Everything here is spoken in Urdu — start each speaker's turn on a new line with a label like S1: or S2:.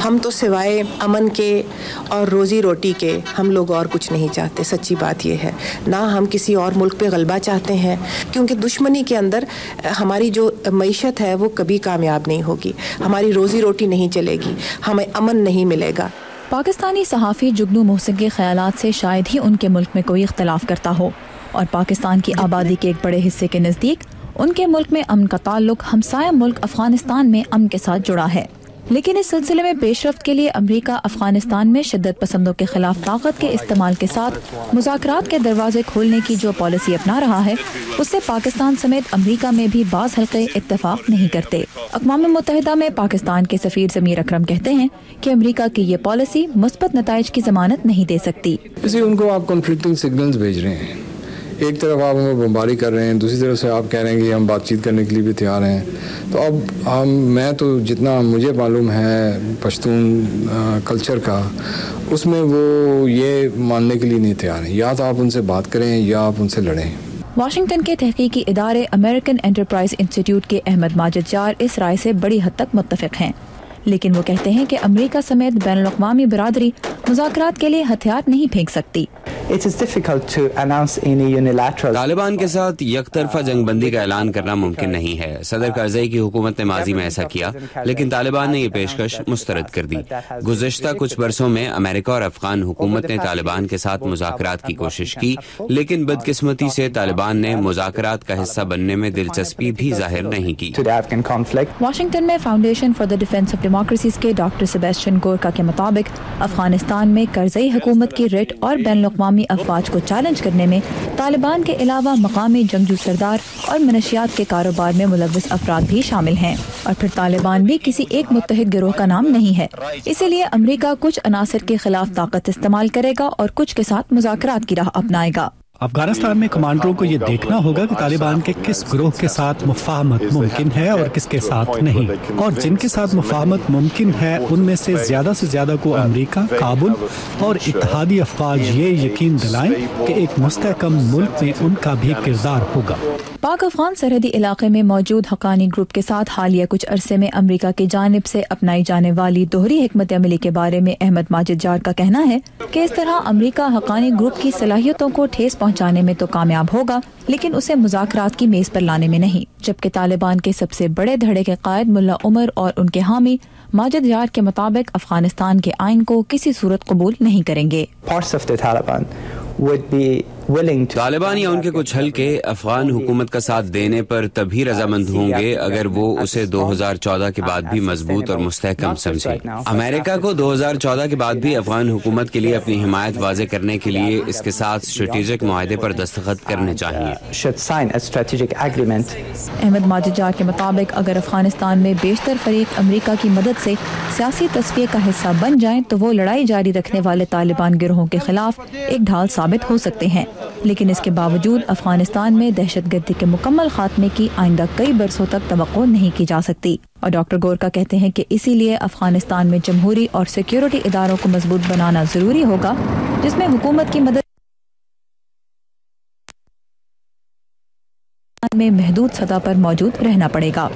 S1: ہم تو سوائے امن کے اور روزی روٹی کے ہم لوگ اور کچھ نہیں چاہتے. سچی بات یہ ہے. نہ ہم کسی اور ملک پہ غلبہ چاہتے ہیں، کیونکہ دشمنی کے اندر ہماری جو معیشت ہے وہ کبھی کامیاب نہیں ہوگی، ہماری روزی روٹی نہیں چلے گی، ہمیں امن نہیں ملے گا.
S2: پاکستانی صحافی جگنو محسن کے خیالات سے شاید ہی ان کے ملک میں کوئی اختلاف کرتا ہو، اور پاکستان کی آبادی کے ایک بڑے حصے کے نزدیک ان کے ملک میں امن کا تعلق ہمسایہ ملک افغانستان میں امن کے ساتھ جڑا ہے. لیکن اس سلسلے میں پیش رفت کے لیے امریکہ افغانستان میں شدت پسندوں کے خلاف طاقت کے استعمال کے ساتھ مذاکرات کے دروازے کھولنے کی جو پالیسی اپنا رہا ہے، اس سے پاکستان سمیت امریکہ میں بھی بعض حلقے اتفاق نہیں کرتے. اقوام متحدہ میں پاکستان کے سفیر ضمیر اکرم کہتے ہیں کہ امریکہ کی یہ پالیسی مثبت نتائج کی ضمانت نہیں دے سکتی.
S3: ان کو آپ کنفلکٹنگ سگنلز بھیج رہے ہیں. ایک طرف آپ ہمیں بمباری کر رہے ہیں، دوسری طرف سے آپ کہہ رہے ہیں کہ ہم بات چیت کرنے کے لیے بھی تیار ہیں. تو اب میں تو جتنا مجھے معلوم ہے پشتون کلچر کا، اس میں وہ یہ ماننے کے لیے نہیں تیار ہیں. یا تو آپ ان سے بات کریں یا آپ ان سے لڑیں.
S2: واشنگٹن کے تحقیقی ادارے امریکن انٹرپرائز انسٹیٹیوٹ کے احمد ماجد جار اس رائے سے بڑی حد تک متفق ہیں، لیکن وہ کہتے ہیں کہ امریکہ سمیت بین الاقوامی برادری مذاکرات کے لیے ہتھیار نہیں پھینک سکتی.
S4: طالبان کے ساتھ یک طرفہ جنگ بندی کا اعلان کرنا ممکن نہیں ہے. صدر کرزئی کی حکومت نے ماضی میں ایسا کیا، لیکن طالبان نے یہ پیشکش مسترد کر دی. گزشتہ کچھ برسوں میں امریکہ اور افغان حکومت نے طالبان کے ساتھ مذاکرات کی کوشش کی، لیکن بدقسمتی سے طالبان نے مذاکرات کا حصہ بننے میں دلچسپی بھی ظاہر نہیں کی.
S2: واشنگٹن میں foundation for the defence of democracies کے ڈاکٹر سیباسٹین گورکا کے مطابق افغانستان میں کرزئی حکومت کی ریٹ اور بین الاقوامی افواج کو چیلنج کرنے میں طالبان کے علاوہ مقامی جنگجو سردار اور منشیات کے کاروبار میں ملوث افراد بھی شامل ہیں. اور پھر طالبان بھی کسی ایک متحد گروہ کا نام نہیں ہے، اسی لیے امریکہ کچھ عناصر کے خلاف طاقت استعمال کرے گا اور کچھ کے ساتھ مذاکرات کی راہ اپنائے گا.
S5: افغانستان میں کمانڈروں کو یہ دیکھنا ہوگا کہ طالبان کے کس گروہ کے ساتھ مفاہمت ممکن ہے اور کس کے ساتھ نہیں، اور جن کے ساتھ مفاہمت ممکن ہے ان میں سے زیادہ کو امریکہ، کابل اور اتحادی افواج یہ یقین دلائیں کہ ایک مستحکم ملک میں ان کا بھی کردار ہوگا.
S2: پاک افغان سرحدی علاقے میں موجود حقانی گروپ کے ساتھ حالیہ کچھ عرصے میں امریکہ کی جانب سے اپنائی جانے والی دوہری حکمت عملی کے بارے میں احمد ماجد جار کا کہنا ہے کہ اس طرح امریکہ حقانی گروپ کی صلاحیتوں کو ٹھیس پہنچانے میں تو کامیاب ہوگا، لیکن اسے مذاکرات کی میز پر لانے میں نہیں. جبکہ طالبان کے سب سے بڑے دھڑے کے قائد ملا عمر اور ان کے حامی ماجد یار کے مطابق افغانستان کے آئین کو کسی صورت قبول نہیں کریں گے.
S4: طالبان یا ان کے کچھ حلقے افغان حکومت کا ساتھ دینے پر تبھی رضامند ہوں گے اگر وہ اسے 2014 کے بعد بھی مضبوط اور مستحکم سمجھے. امریکہ کو 2014 کے بعد بھی افغان حکومت کے لیے اپنی حمایت واضح کرنے کے لیے اس کے ساتھ اسٹریٹجک معاہدے پر دستخط کرنے چاہیے.
S2: احمد ماجد جار کے مطابق اگر افغانستان میں بیشتر فریق امریکہ کی مدد سے سیاسی تصفیے کا حصہ بن جائیں تو وہ لڑائی جاری رکھنے والے طالبان گروہوں کے خلاف ایک ڈھال ثابت ہو سکتے ہیں. لیکن اس کے باوجود افغانستان میں دہشت گردی کے مکمل خاتمے کی آئندہ کئی برسوں تک توقع نہیں کی جا سکتی. اور ڈاکٹر گورکا کہتے ہیں کہ اسی لیے افغانستان میں جمہوری اور سیکیورٹی اداروں کو مضبوط بنانا ضروری ہوگا، جس میں حکومت کی مدد میں محدود سطح پر موجود رہنا پڑے گا.